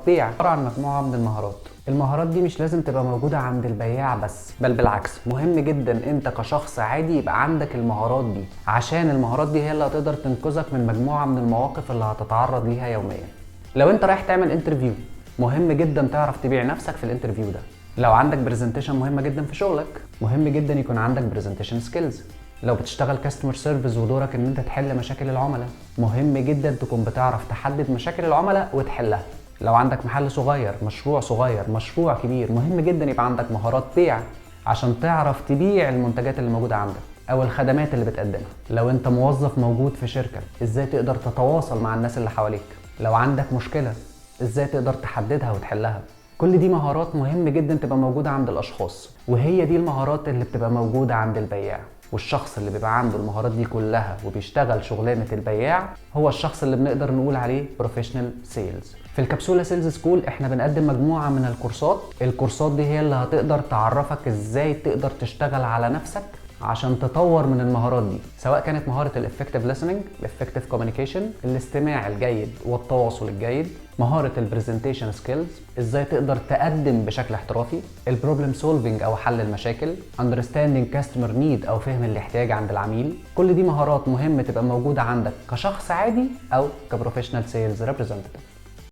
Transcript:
بيع عبارة عن مجموعة من المهارات. المهارات دي مش لازم تبقى موجودة عند البياع بس، بل بالعكس مهم جدا انت كشخص عادي يبقى عندك المهارات دي، عشان المهارات دي هي اللي هتقدر تنقذك من مجموعة من المواقف اللي هتتعرض ليها يوميا. لو انت رايح تعمل انترفيو، مهم جدا تعرف تبيع نفسك في الانترفيو ده. لو عندك برزنتيشن مهمة جدا في شغلك، مهم جدا يكون عندك برزنتيشن سكيلز. لو بتشتغل كاستمر سيرفيس ودورك ان انت تحل مشاكل العملاء، مهم جدا تكون بتعرف تحدد مشاكل العملاء وتحلها. لو عندك محل صغير، مشروع صغير، مشروع كبير، مهم جدا يبقى عندك مهارات بيع عشان تعرف تبيع المنتجات اللي موجودة عندك او الخدمات اللي بتقدمها. لو انت موظف موجود في شركة، ازاي تقدر تتواصل مع الناس اللي حواليك. لو عندك مشكلة، ازاي تقدر تحددها وتحلها. كل دي مهارات مهم جدا تبقى موجودة عند الاشخاص، وهي دي المهارات اللي بتبقى موجودة عند البياع. والشخص اللي بيبقى عنده المهارات دي كلها وبيشتغل شغلانة البياع هو الشخص اللي بنقدر نقول عليه بروفيشنال سيلز. في الكبسولة سيلز سكول احنا بنقدم مجموعة من الكورسات دي هي اللي هتقدر تعرفك ازاي تقدر تشتغل على نفسك عشان تطور من المهارات دي، سواء كانت مهارة الافكتيف ليسننج، الافكتيف كوميونيكيشن، الاستماع الجيد والتواصل الجيد، مهارة البرزنتيشن سكيلز، ازاي تقدر تقدم بشكل احترافي، البروبلم سولفينج او حل المشاكل، اندرستاندينج كاستمر نيد او فهم الاحتياج عند العميل. كل دي مهارات مهمة تبقى موجودة عندك كشخص عادي او كبروفيشنال سيلز ريبريزنتيف.